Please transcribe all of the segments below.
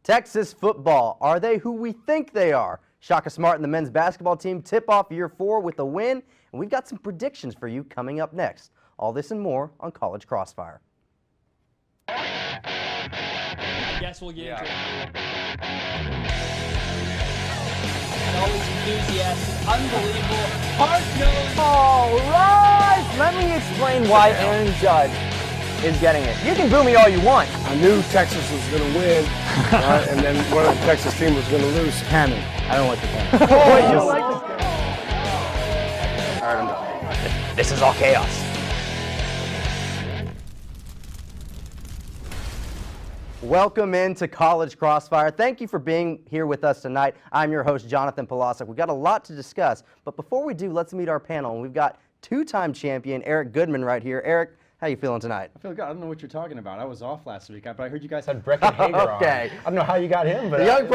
Texas football, are they who we think they are? Shaka Smart and the men's basketball team tip off year 4 with a win, and we've got some predictions for you coming up next. All this and more on College Crossfire. I guess we'll get into it. Always enthusiastic, unbelievable, hard-nosed. All right, let me explain why Aaron Judge is getting it. You can boo me all you want. I knew Texas was going to win, and then one of the Texas team was going to lose. Cannon. I don't like the cannon. Oh, you don't like this guy? All right, I'm done. This is all chaos. Welcome into College Crossfire. Thank you for being here with us tonight. I'm your host, Jonathan Polasek. We've got a lot to discuss, but before we do, let's meet our panel. And we've got two-time champion Eric Goodman right here. Eric, how you feeling tonight? I feel good. I don't know what you're talking about. I was off last week, but I heard you guys had Brecken Hager on. Okay. I don't know how you got him, but Young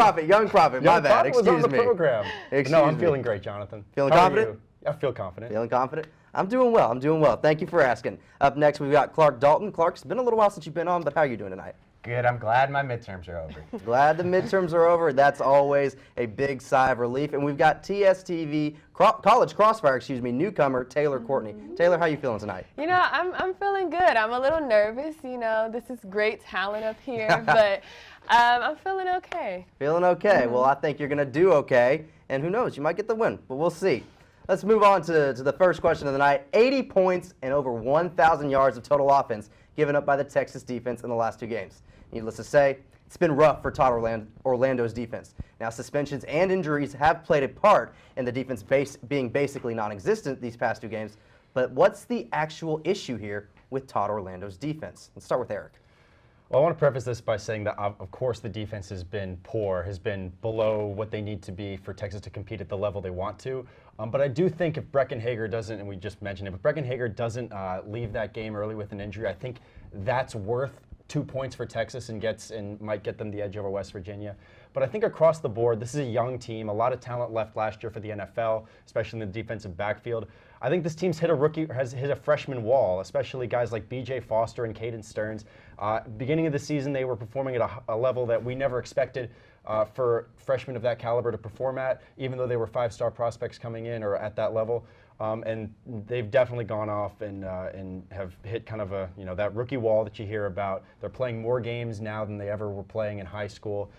Prophet, my bad. Was on the program. Excuse no, I'm me. feeling great, Jonathan. Feeling How are confident? you? I feel confident. Feeling confident? I'm doing well. Thank you for asking. Up next, we've got Clark Dalton. Clark, it's been a little while since you've been on, but how are you doing tonight? Good. I'm glad my midterms are over. Glad the midterms are over. That's always a big sigh of relief. And we've got TSTV, College Crossfire, newcomer Taylor Courtney. Taylor, how you feeling tonight? You know, I'm feeling good. I'm a little nervous. You know, this is great talent up here, but I'm feeling okay. Feeling okay. Well, I think you're going to do okay. And who knows, you might get the win, but we'll see. Let's move on to the first question of the night. 80 points and over 1,000 yards of total offense given up by the Texas defense in the last 2 games. Needless to say, it's been rough for Todd Orlando's defense. Now, suspensions and injuries have played a part in the defense being basically non-existent these past 2 games. But what's the actual issue here with Todd Orlando's defense? Let's start with Eric. Well, I want to preface this by saying that, of course, the defense has been poor, has been below what they need to be for Texas to compete at the level they want to. But I do think if Brecken Hager doesn't, and we just mentioned it, but Brecken Hager doesn't leave that game early with an injury, I think that's worth 2 points for Texas and might get them the edge over West Virginia. But I think across the board, this is a young team, a lot of talent left last year for the NFL, especially in the defensive backfield. I think this team's hit a freshman wall, especially guys like B.J. Foster and Caden Stearns. Beginning of the season, they were performing at a level that we never expected for freshmen of that caliber to perform at, even though they were 5-star prospects coming in or at that level. And they've definitely gone off and have hit kind of that rookie wall that you hear about. They're playing more games now than they ever were playing in high school.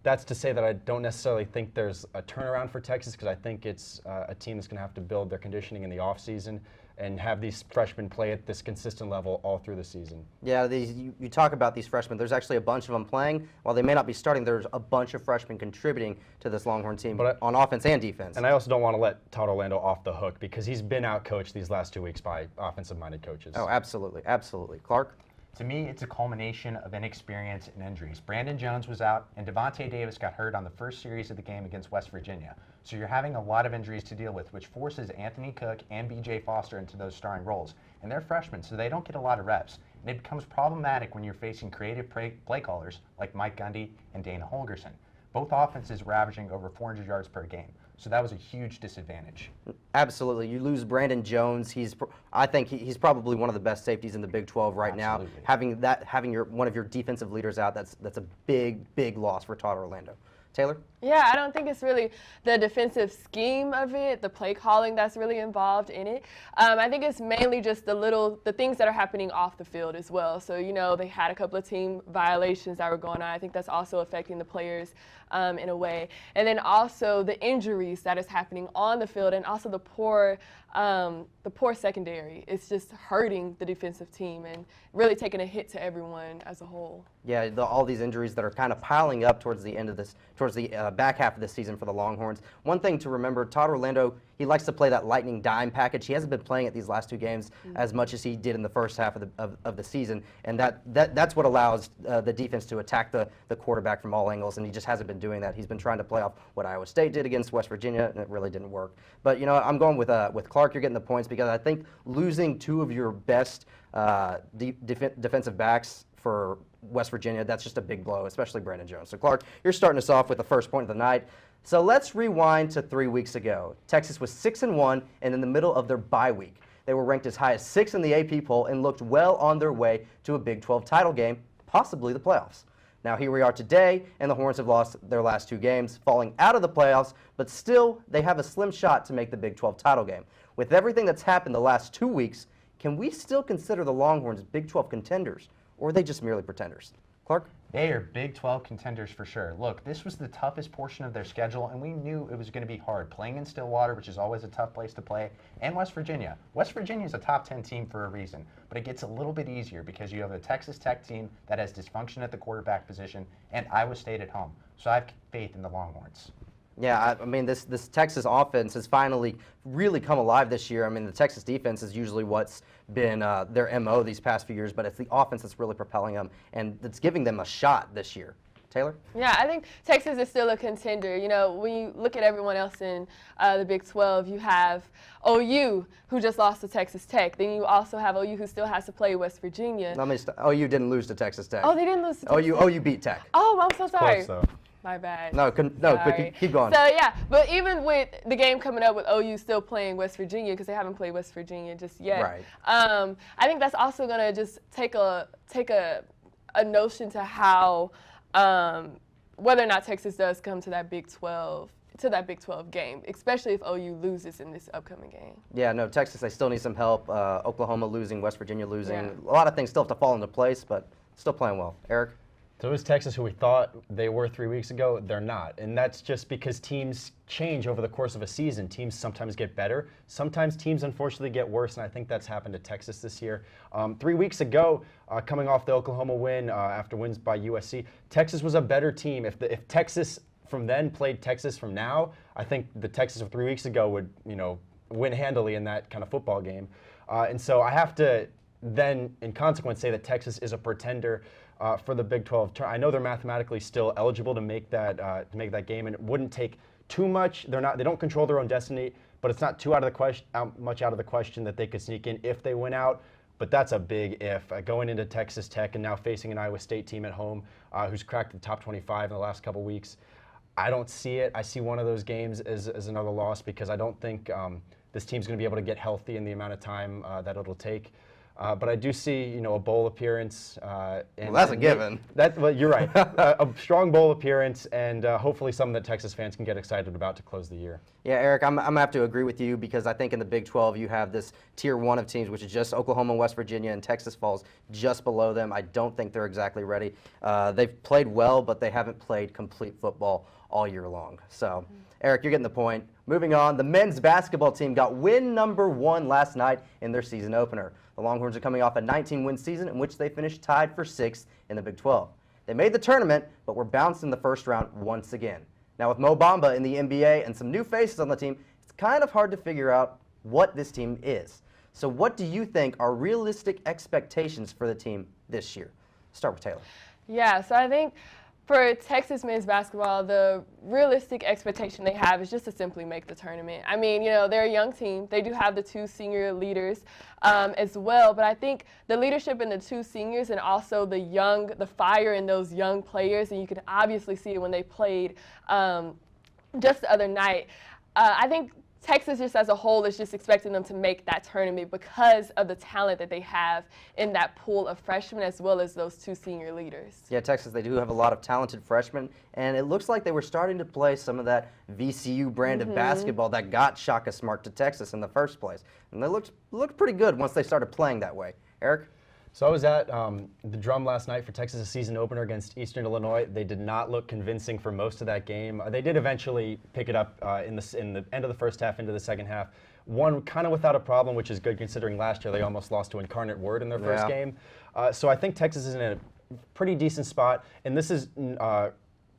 That's to say that I don't necessarily think there's a turnaround for Texas, because I think it's a team that's going to have to build their conditioning in the offseason and have these freshmen play at this consistent level all through the season. Yeah, you talk about these freshmen. There's actually a bunch of them playing. While they may not be starting, there's a bunch of freshmen contributing to this Longhorn team on offense and defense. And I also don't want to let Todd Orlando off the hook, because he's been out-coached these last 2 weeks by offensive-minded coaches. Oh, absolutely. Clark? To me, it's a culmination of inexperience and injuries. Brandon Jones was out, and Devontae Davis got hurt on the first series of the game against West Virginia. So you're having a lot of injuries to deal with, which forces Anthony Cook and B.J. Foster into those starring roles. And they're freshmen, so they don't get a lot of reps. And it becomes problematic when you're facing creative play callers like Mike Gundy and Dana Holgerson. Both offenses were averaging over 400 yards per game. So that was a huge disadvantage. Absolutely. You lose Brandon Jones. I think he's probably one of the best safeties in the Big 12 right now. Having one of your defensive leaders out, that's a big loss for Todd Orlando. Taylor? Yeah, I don't think it's really the defensive scheme of it, the play calling that's really involved in it. I think it's mainly just the things that are happening off the field as well. So, you know, they had a couple of team violations that were going on. I think that's also affecting the players in a way. And then also the injuries that is happening on the field, and also the poor secondary. It's just hurting the defensive team and really taking a hit to everyone as a whole. Yeah, all these injuries that are kind of piling up towards the end of towards the back half of this season for the Longhorns. One thing to remember, Todd Orlando, he likes to play that lightning dime package. He hasn't been playing it these last 2 games as much as he did in the first half of the season, and that's what allows the defense to attack the quarterback from all angles, and he just hasn't been doing that. He's been trying to play off what Iowa State did against West Virginia, and it really didn't work. But, you know, I'm going with Clark. You're getting the points because I think losing 2 of your best defensive backs for West Virginia, that's just a big blow, especially Brandon Jones. So, Clark, you're starting us off with the first point of the night. So let's rewind to 3 weeks ago. Texas was 6-1 and in the middle of their bye week. They were ranked as high as 6 in the AP poll and looked well on their way to a Big 12 title game, possibly the playoffs. Now here we are today, and the Horns have lost their last 2 games, falling out of the playoffs, but still they have a slim shot to make the Big 12 title game. With everything that's happened the last 2 weeks, can we still consider the Longhorns Big 12 contenders, or are they just merely pretenders? Clark? They are Big 12 contenders for sure. Look, this was the toughest portion of their schedule, and we knew it was going to be hard. Playing in Stillwater, which is always a tough place to play, and West Virginia. West Virginia is a top 10 team for a reason, but it gets a little bit easier because you have a Texas Tech team that has dysfunction at the quarterback position, and Iowa State at home. So I have faith in the Longhorns. Yeah, I mean, this Texas offense has finally really come alive this year. I mean, the Texas defense is usually what's been their MO these past few years, but it's the offense that's really propelling them, and it's giving them a shot this year. Taylor? Yeah, I think Texas is still a contender. You know, when you look at everyone else in the Big 12, you have OU, who just lost to Texas Tech. Then you also have OU, who still has to play West Virginia. OU didn't lose to Texas Tech. Oh, they didn't lose to Texas Tech. OU beat Tech. Oh, I'm so sorry. Close, though. My bad. No, Sorry. keep going. So yeah, but even with the game coming up with OU still playing West Virginia, because they haven't played West Virginia just yet. Right. I think that's also gonna just take a notion to how whether or not Texas does come to that Big 12 game, especially if OU loses in this upcoming game. Yeah, no, Texas, they still need some help. Oklahoma losing, West Virginia losing. Yeah. A lot of things still have to fall into place, but still playing well. Eric? So is Texas, who we thought they were 3 weeks ago, they're not. And that's just because teams change over the course of a season. Teams sometimes get better. Sometimes teams, unfortunately, get worse, and I think that's happened to Texas this year. 3 weeks ago, coming off the Oklahoma win after wins by USC, Texas was a better team. If Texas from then played Texas from now, I think the Texas of 3 weeks ago would, win handily in that kind of football game. And so I have to then, in consequence, say that Texas is a pretender for the Big 12. I know they're mathematically still eligible to make that game, and it wouldn't take too much. They don't control their own destiny, but it's not too much out of the question that they could sneak in if they win out. But that's a big if. Going into Texas Tech and now facing an Iowa State team at home who's cracked the top 25 in the last couple weeks, I don't see it. I see one of those games as another loss because I don't think this team's going to be able to get healthy in the amount of time that it'll take. But I do see, a bowl appearance. Well, that's a given. Well, you're right. A strong bowl appearance, and hopefully something that Texas fans can get excited about to close the year. Yeah, Eric, I'm going to have to agree with you because I think in the Big 12 you have this tier 1 of teams, which is just Oklahoma and West Virginia, and Texas falls just below them. I don't think they're exactly ready. They've played well, but they haven't played complete football all year long. So, Eric, you're getting the point. Moving on, the men's basketball team got win number 1 last night in their season opener. The Longhorns are coming off a 19-win season in which they finished tied for 6th in the Big 12. They made the tournament, but were bounced in the first round once again. Now with Mo Bamba in the NBA and some new faces on the team, it's kind of hard to figure out what this team is. So what do you think are realistic expectations for the team this year? Start with Taylor. Yeah, so I think for Texas men's basketball, the realistic expectation they have is just to simply make the tournament. I mean, they're a young team. They do have the 2 senior leaders as well, but I think the leadership in the 2 seniors and also the fire in those young players, and you can obviously see it when they played just the other night. I think Texas just as a whole is just expecting them to make that tournament because of the talent that they have in that pool of freshmen as well as those 2 senior leaders. Yeah, Texas, they do have a lot of talented freshmen, and it looks like they were starting to play some of that VCU brand of basketball that got Shaka Smart to Texas in the first place. And they looked pretty good once they started playing that way. Eric? So I was at the Drum last night for Texas' season opener against Eastern Illinois. They did not look convincing for most of that game. They did eventually pick it up in the end of the first half into the second half. Won kind of without a problem, which is good considering last year they almost lost to Incarnate Word in their first game. So I think Texas is in a pretty decent spot, and this is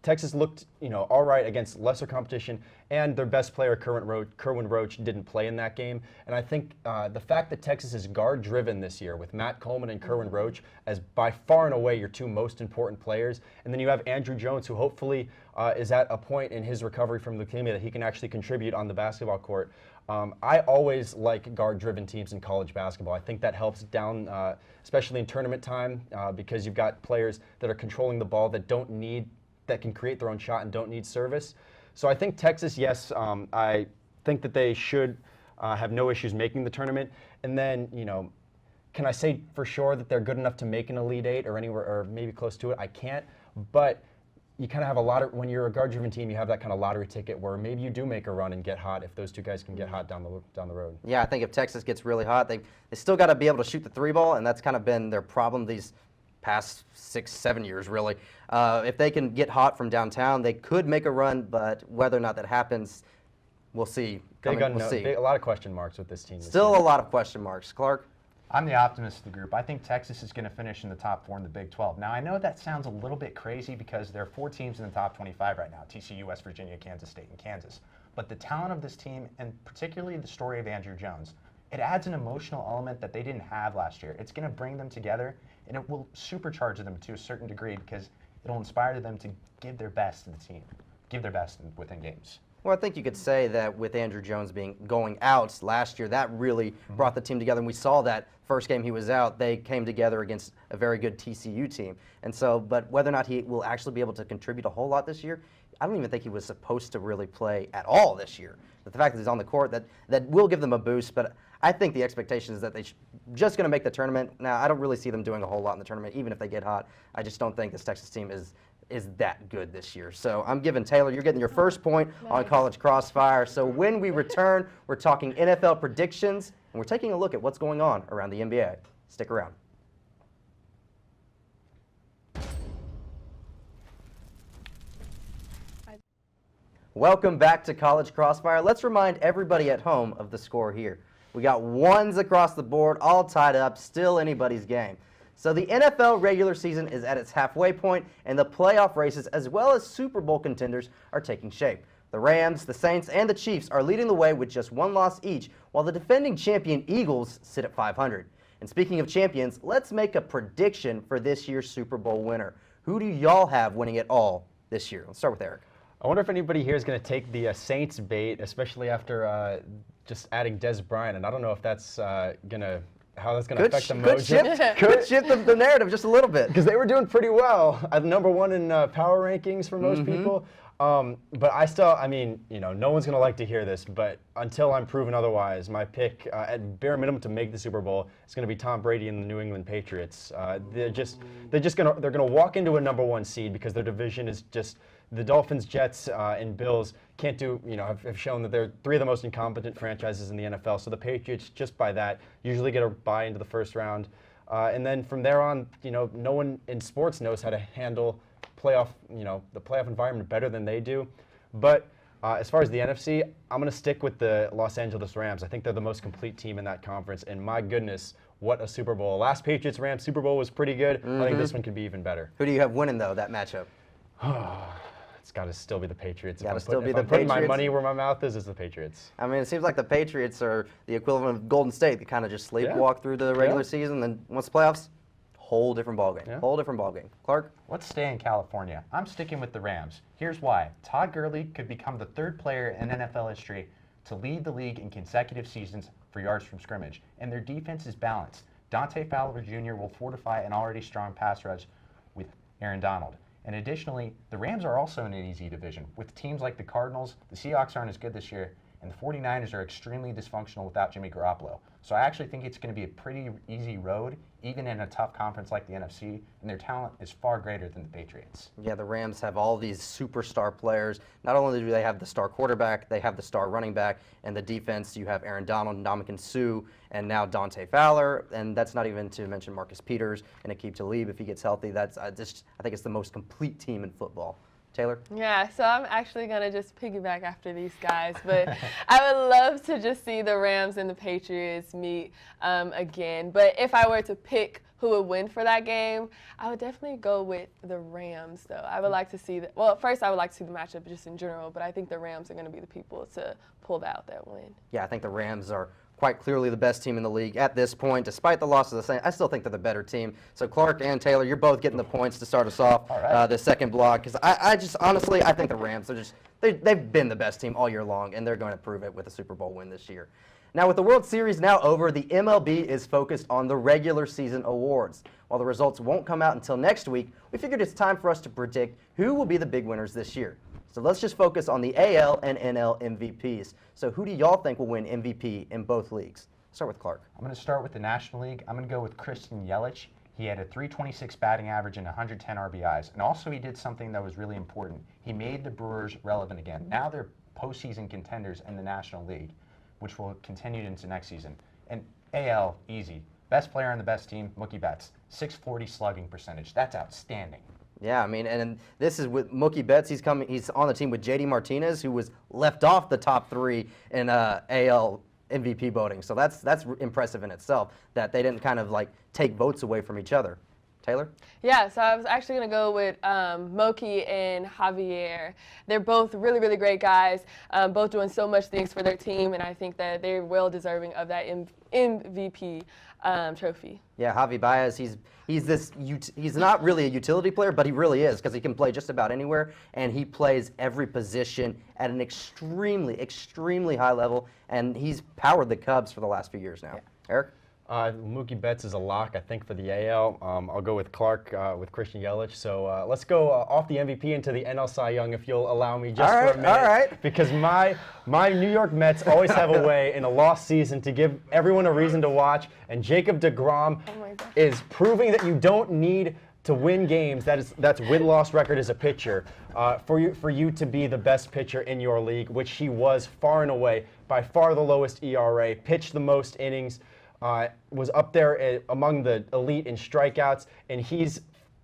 Texas looked, all right against lesser competition, and their best player, Kerwin Roach, didn't play in that game. And I think the fact that Texas is guard-driven this year with Matt Coleman and Kerwin Roach as by far and away your 2 most important players, and then you have Andrew Jones, who hopefully is at a point in his recovery from leukemia that he can actually contribute on the basketball court. I always like guard-driven teams in college basketball. I think that helps down, especially in tournament time, because you've got players that are controlling the ball that can create their own shot and don't need service. So I think Texas, yes, I think that they should have no issues making the tournament. And then, can I say for sure that they're good enough to make an Elite 8 or anywhere or maybe close to it? I can't. But you kind of have a lot of, when you're a guard-driven team, you have that kind of lottery ticket where maybe you do make a run and get hot if those two guys can get hot down the road. Yeah, I think if Texas gets really hot, they still got to be able to shoot the three ball, and that's kind of been their problem these past 6-7 years, really. If they can get hot from downtown, they could make a run, but whether or not that happens, we'll see. We'll see. A lot of question marks with this team. Still a lot of question marks. Clark? I'm the optimist of the group. I think Texas is going to finish in the top 4 in the Big 12. Now, I know that sounds a little bit crazy because there are 4 teams in the top 25 right now: TCU, West Virginia, Kansas State, and Kansas. But the talent of this team, and particularly the story of Andrew Jones, it adds an emotional element that they didn't have last year. It's going to bring them together, and it will supercharge them to a certain degree because it'll inspire them to give their best to the team, give their best within games. Well, I think you could say that with Andrew Jones going out last year, that really brought the team together. And we saw that first game he was out, they came together against a very good TCU team. And so, but whether or not he will actually be able to contribute a whole lot this year, I don't even think he was supposed to really play at all this year. But the fact that he's on the court, that will give them a boost. But I think the expectation is that they're just going to make the tournament. Now, I don't really see them doing a whole lot in the tournament, even if they get hot. I just don't think this Texas team is that good this year. So I'm giving Taylor, you're getting your first point on College Crossfire. So when we return, we're talking NFL predictions, and we're taking a look at what's going on around the NBA. Stick around. Welcome back to College Crossfire. Let's remind everybody at home of the score here. We got ones across the board, all tied up, still anybody's game. So the NFL regular season is at its halfway point, and the playoff races as well as Super Bowl contenders are taking shape. The Rams, the Saints, and the Chiefs are leading the way with just 1 loss each, while the defending champion Eagles sit at 500. And speaking of champions, let's make a prediction for this year's Super Bowl winner. Who do y'all have winning it all this year? Let's start with Eric. I wonder if anybody here is going to take the Saints bait, especially after just adding Des Bryant, and I don't know if that's how that's going to affect the mojo. Could shift the narrative just a little bit. Because they were doing pretty well. Number 1 in power rankings for most people. But I mean, no one's going to like to hear this, but until I'm proven otherwise, my pick, at bare minimum to make the Super Bowl, is going to be Tom Brady and the New England Patriots. They're going to walk into a number 1 seed because their division is just, the Dolphins, Jets, and Bills can't do, have shown that they're 3 of the most incompetent franchises in the NFL. So the Patriots, just by that, usually get a bye into the first round. And then from there on, no one in sports knows how to handle the playoff environment better than they do. But as far as the NFC, I'm going to stick with the Los Angeles Rams. I think they're the most complete team in that conference. And my goodness, what a Super Bowl. Last Patriots-Rams Super Bowl was pretty good. I think this one could be even better. Who do you have winning, though, that matchup? It's got to still be the Patriots. If I'm putting my money where my mouth is, it's the Patriots. I mean, it seems like the Patriots are the equivalent of Golden State. They kind of just sleepwalk through the regular season, then once the playoffs, whole different ballgame. Yeah. Whole different ballgame. Clark? Let's stay in California. I'm sticking with the Rams. Here's why. Todd Gurley could become the 3rd player in NFL history to lead the league in consecutive seasons for yards from scrimmage, and their defense is balanced. Dante Fowler Jr. will fortify an already strong pass rush with Aaron Donald. And additionally, the Rams are also in an easy division. With teams like the Cardinals, the Seahawks aren't as good this year, and the 49ers are extremely dysfunctional without Jimmy Garoppolo. So I actually think it's going to be a pretty easy road, even in a tough conference like the NFC, and their talent is far greater than the Patriots. Yeah, the Rams have all these superstar players. Not only do they have the star quarterback, they have the star running back, and the defense, you have Aaron Donald, Ndamukong Suh, and now Dante Fowler, and that's not even to mention Marcus Peters and Aqib Talib if he gets healthy. I think it's the most complete team in football. Taylor? Yeah, so I'm actually going to just piggyback after these guys, but I would love to just see the Rams and the Patriots meet again. But if I were to pick who would win for that game, I would definitely go with the Rams, though. I would like to see first I would like to see the matchup just in general, but I think the Rams are going to be the people to pull out that win. Yeah, I think the Rams are quite clearly the best team in the league at this point. Despite the loss of the Saints, I still think they're the better team. So Clark and Taylor, you're both getting the points to start us off the second block. Because I just honestly, I think the Rams are they've been the best team all year long, and they're going to prove it with a Super Bowl win this year. Now, with the World Series now over, the MLB is focused on the regular season awards. While the results won't come out until next week, we figured it's time for us to predict who will be the big winners this year. So let's just focus on the AL and NL MVPs. So who do y'all think will win MVP in both leagues? Start with Clark. I'm going to start with the National League. I'm going to go with Christian Yelich. He had a .326 batting average and 110 RBIs. And also he did something that was really important. He made the Brewers relevant again. Now they're postseason contenders in the National League, which will continue into next season. And AL, easy. Best player on the best team, Mookie Betts. .640 slugging percentage. That's outstanding. Yeah, I mean, and this is with Mookie Betts. He's on the team with JD Martinez, who was left off the top 3 in AL MVP voting. So that's impressive in itself that they didn't kind of like take votes away from each other. Taylor? Yeah, so I was actually going to go with Mookie and Javier. They're both really, really great guys, both doing so much things for their team, and I think that they're well deserving of that MVP trophy. Yeah, Javi Baez, he's not really a utility player, but he really is because he can play just about anywhere, and he plays every position at an extremely, extremely high level, and he's powered the Cubs for the last few years now. Yeah. Eric? Mookie Betts is a lock, I think, for the AL. I'll go with Clark with Christian Yelich. So let's go off the MVP into the NL Cy Young, if you'll allow me just for a minute. All right. Because my New York Mets always have a way in a lost season to give everyone a reason to watch. And Jacob deGrom is proving that you don't need to win games. That's win-loss record as a pitcher. For you to be the best pitcher in your league, which he was far and away, by far the lowest ERA, pitched the most innings. Was up there among the elite in strikeouts, and he's,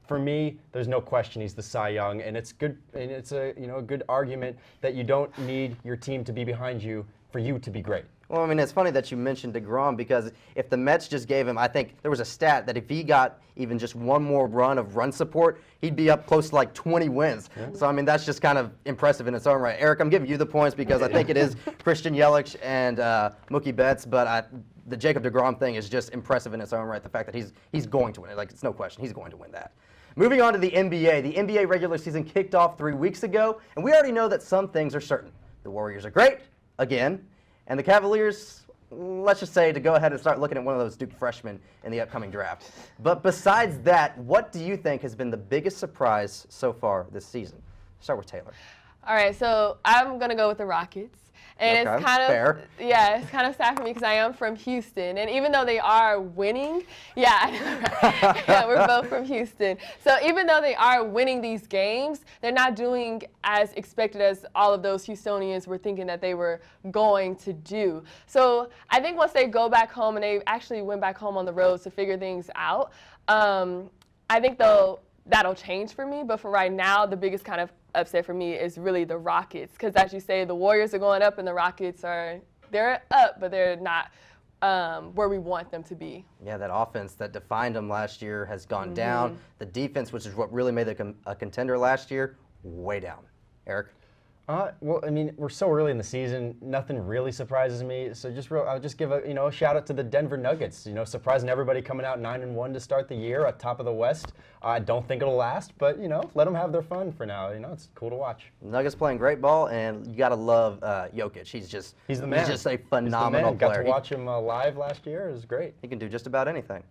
for me, there's no question he's the Cy Young, and it's good, and it's a good argument that you don't need your team to be behind you for you to be great. Well, I mean, it's funny that you mentioned deGrom because if the Mets just gave him, I think there was a stat that if he got even just one more run of run support, he'd be up close to like 20 wins. Yeah. So, I mean, that's just kind of impressive in its own right. Eric, I'm giving you the points because I think it is Christian Yelich and Mookie Betts, but the Jacob deGrom thing is just impressive in its own right. The fact that he's going to win it, like it's no question, he's going to win that. Moving on to the NBA. The NBA regular season kicked off 3 weeks ago, and we already know that some things are certain. The Warriors are great, again, and the Cavaliers, let's just say to go ahead and start looking at one of those Duke freshmen in the upcoming draft. But besides that, what do you think has been the biggest surprise so far this season? Start with Taylor. All right, so I'm going to go with the Rockets. And okay, it's kind of fair. Yeah, it's kind of sad for me because I am from Houston, and even though they are winning, yeah, we're both from Houston. So even though they are winning these games, they're not doing as expected as all of those Houstonians were thinking that they were going to do. So I think once they go back home and they actually went back home on the road to figure things out, I think that'll change for me. But for right now, the biggest kind of upset for me is really the Rockets, because as you say, the Warriors are going up and the Rockets they're up, but they're not where we want them to be. Yeah, that offense that defined them last year has gone down. The defense, which is what really made them a contender last year, way down. Eric? Well, I mean, we're so early in the season, nothing really surprises me. So I'll just give a shout out to the Denver Nuggets. Surprising everybody coming out 9-1 to start the year at top of the West. I don't think it'll last, but let them have their fun for now. It's cool to watch. Nuggets playing great ball, and you gotta love Jokic. He's the man. He's just a phenomenal player. Got to watch him live last year. It was great. He can do just about anything.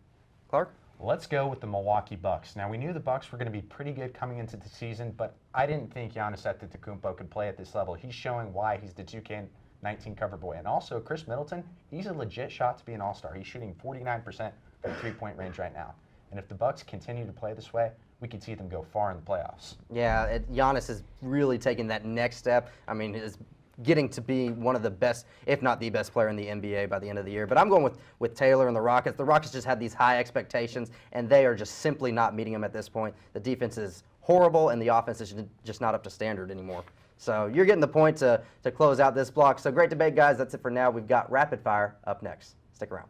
Clark? Let's go with the Milwaukee Bucks. Now, we knew the Bucks were going to be pretty good coming into the season, but I didn't think Giannis Antetokounmpo could play at this level. He's showing why he's the 2K19 cover boy. And also, Chris Middleton, he's a legit shot to be an all-star. He's shooting 49% from three-point range right now. And if the Bucks continue to play this way, we could see them go far in the playoffs. Yeah, Giannis is really taking that next step. I mean, is getting to be one of the best, if not the best player in the NBA by the end of the year. But I'm going with Taylor and the Rockets. The Rockets just had these high expectations, and they are just simply not meeting them at this point. The defense is horrible, and the offense is just not up to standard anymore. So you're getting the point to close out this block. So great debate, guys. That's it for now. We've got Rapid Fire up next. Stick around.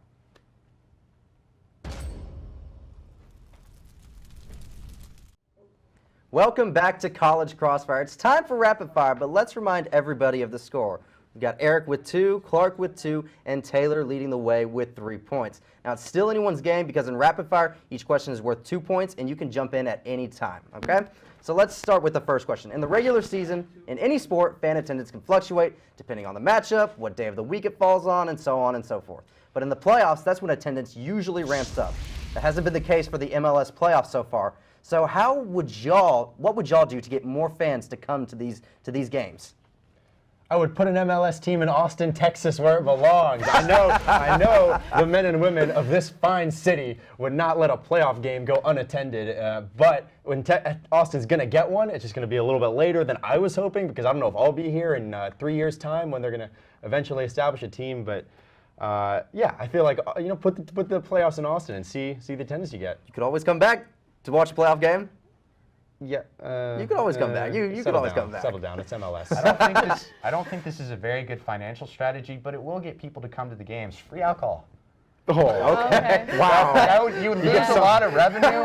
Welcome back to College Crossfire. It's time for Rapid Fire, but let's remind everybody of the score. We've got Eric with 2, Clark with 2, and Taylor leading the way with 3 points. Now, it's still anyone's game because in Rapid Fire, each question is worth 2 points, and you can jump in at any time, okay? So let's start with the first question. In the regular season, in any sport, fan attendance can fluctuate depending on the matchup, what day of the week it falls on, and so on and so forth. But in the playoffs, that's when attendance usually ramps up. That hasn't been the case for the MLS playoffs so far. So what would y'all do to get more fans to come to these games? I would put an MLS team in Austin, Texas, where it belongs. I know the men and women of this fine city would not let a playoff game go unattended. But when Austin's going to get one, it's just going to be a little bit later than I was hoping, because I don't know if I'll be here in 3 years' time when they're going to eventually establish a team. But yeah, I feel like put the playoffs in Austin and see the attendance you get. You could always come back to watch a playoff game. Yeah, you could always come back. You could always come back. Settle down. It's MLS. I don't think this is a very good financial strategy, but it will get people to come to the games. Free alcohol. Oh, Okay. Wow. You would lose a lot of revenue,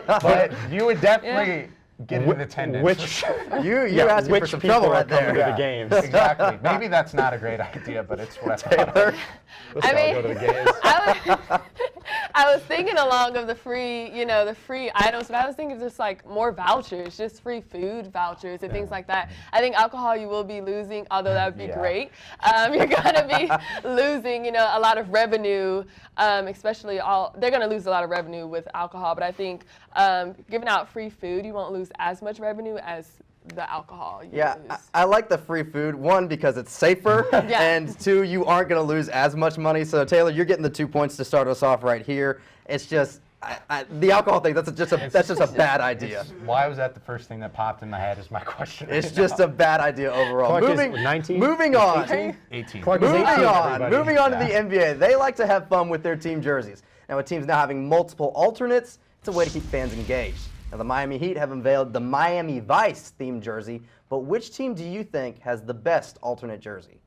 but you would definitely get an attendance. You're asking for some trouble right there. To the games. Exactly. Maybe that's not a great idea, but it's what I thought. Let's all go to the games. I was thinking along of the free items, but I was thinking just like more vouchers, just free food vouchers and things like that. I think alcohol you will be losing, although that would be great. You're gonna be losing, a lot of revenue, especially they're gonna lose a lot of revenue with alcohol. But I think giving out free food, you won't lose as much revenue as the alcohol. I like the free food. One, because it's safer, and two, you aren't going to lose as much money. So Taylor, you're getting the 2 points to start us off right here. It's just the alcohol thing. That's just a bad idea. Why was that the first thing that popped in my head? Is my question. It's just a bad idea overall. Clark is 19? Moving on. 18. Clark is 18, everybody. Moving on to the NBA. They like to have fun with their team jerseys. Now, with teams now having multiple alternates, it's a way to keep fans engaged. Now, the Miami Heat have unveiled the Miami Vice themed jersey, but which team do you think has the best alternate jersey?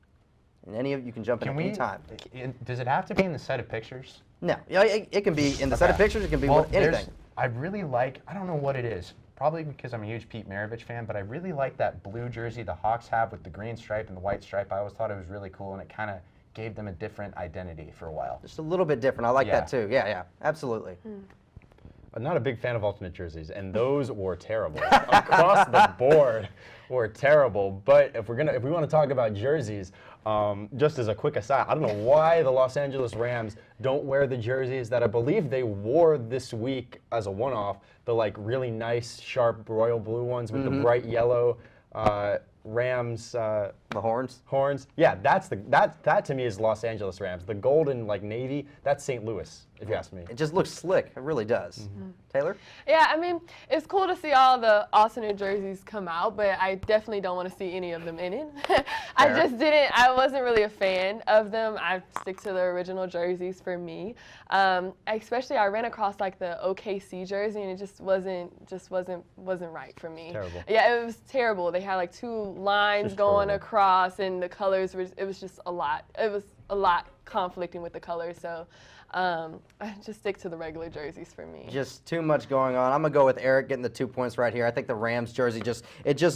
And any of you can jump in at any time. Does it have to be in the set of pictures? No, it can be in the set of pictures. It can be anything. I really like. I don't know what it is. Probably because I'm a huge Pete Maravich fan, but I really like that blue jersey the Hawks have with the green stripe and the white stripe. I always thought it was really cool, and it kind of gave them a different identity for a while. Just a little bit different. I like that too. Yeah, absolutely. I'm not a big fan of alternate jerseys, and those were terrible. Across the board were terrible. But if we want to talk about jerseys, just as a quick aside, I don't know why the Los Angeles Rams don't wear the jerseys that I believe they wore this week as a one-off, the like really nice, sharp royal blue ones with the bright yellow Rams. The horns? Horns. Yeah, that to me is Los Angeles Rams. The golden like navy, that's St. Louis, if you ask me. It just looks slick. It really does. Taylor? Yeah, I mean, it's cool to see all the alternate jerseys come out, but I definitely don't want to see any of them in it. I wasn't really a fan of them. I stick to the original jerseys for me. Especially I ran across like the OKC jersey and it just wasn't right for me. Terrible. Yeah, it was terrible. They had like two lines Just going horrible. across and the colors it was just a lot. It was a lot conflicting with the colors, so I just stick to the regular jerseys for me. Just too much going on. I'm gonna go with Eric getting the 2 points right here. I think the Rams jersey just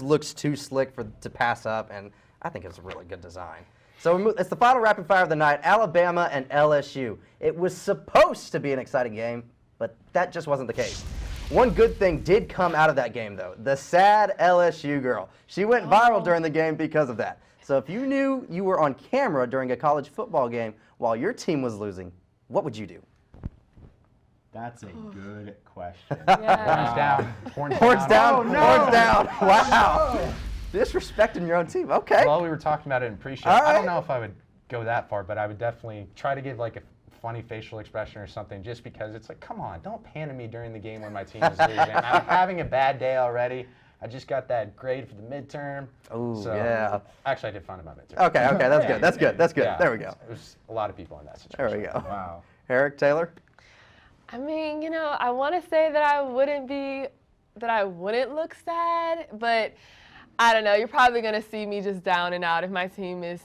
looks too slick to pass up, and I think it's a really good design. So it's the final rapid fire of the night. Alabama and LSU. It was supposed to be an exciting game, but that just wasn't the case. One good thing did come out of that game, though. The sad LSU girl. She went viral during the game because of that. So if you knew you were on camera during a college football game while your team was losing, what would you do? That's a good question. Yeah. Horns Horns down. Oh, no. Horns down. Wow. Disrespecting your own team. Okay. Well, we were talking about it in pre-show. All right. I don't know if I would go that far, but I would definitely try to give like a funny facial expression or something, just because it's like, come on, don't pan to me during the game when my team is losing. I'm having a bad day already. I just got that grade for the midterm. Ooh, so, yeah. Actually, I did fun about midterm. Okay, that's good. That's good. Yeah, There we go. There's a lot of people in that There situation. we go. Wow. Eric, Taylor? I mean, I want to say that I wouldn't look sad, but I don't know. You're probably going to see me just down and out if my team is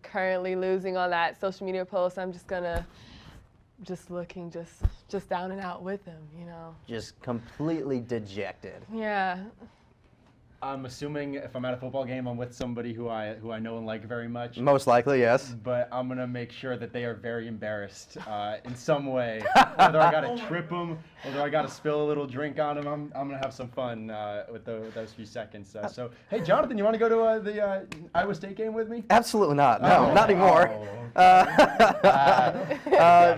currently losing on that social media post. I'm just going to looking just down and out with them, Just completely dejected. Yeah. I'm assuming if I'm at a football game, I'm with somebody who I know and like very much. Most likely, yes. But I'm gonna make sure that they are very embarrassed in some way. Whether I gotta trip them, whether I gotta spill a little drink on them, I'm gonna have some fun with those few seconds. So, hey, Jonathan, you want to go to the Iowa State game with me? Absolutely not. No, not anymore.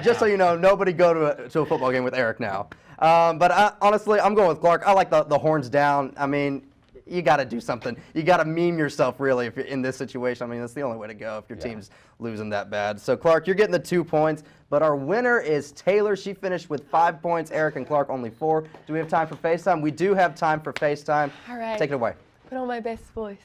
Just so you know, nobody go to a football game with Eric now. But honestly, I'm going with Clark. I like the horns down. I mean, you got to do something. You got to meme yourself, really, if you're in this situation. I mean, that's the only way to go if your team's losing that bad. So, Clark, you're getting the 2 points, but our winner is Taylor. She finished with 5 points. Eric and Clark only 4. Do we have time for FaceTime? We do have time for FaceTime. All right. Take it away. Put on my best voice.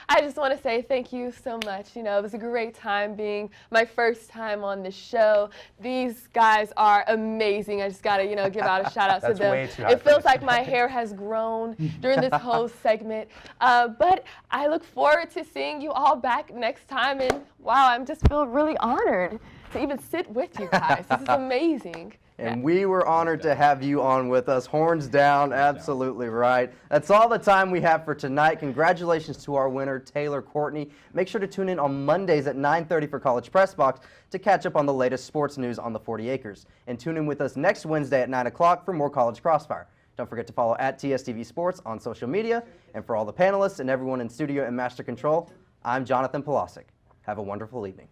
I just want to say thank you so much. You know, it was a great time being my first time on the show. These guys are amazing. I just got to, you know, give out a shout out to them. Way too high It feels praise. like my hair has grown during this whole segment. But I look forward to seeing you all back next time. And wow, I just feel really honored to even sit with you guys. This is amazing. And we were honored to have you on with us. Horns down, absolutely right. That's all the time we have for tonight. Congratulations to our winner, Taylor Courtney. Make sure to tune in on Mondays at 9:30 for College Press Box to catch up on the latest sports news on the 40 Acres. And tune in with us next Wednesday at 9 o'clock for more College Crossfire. Don't forget to follow at TSTV Sports on social media. And for all the panelists and everyone in studio and master control, I'm Jonathan Polasek. Have a wonderful evening.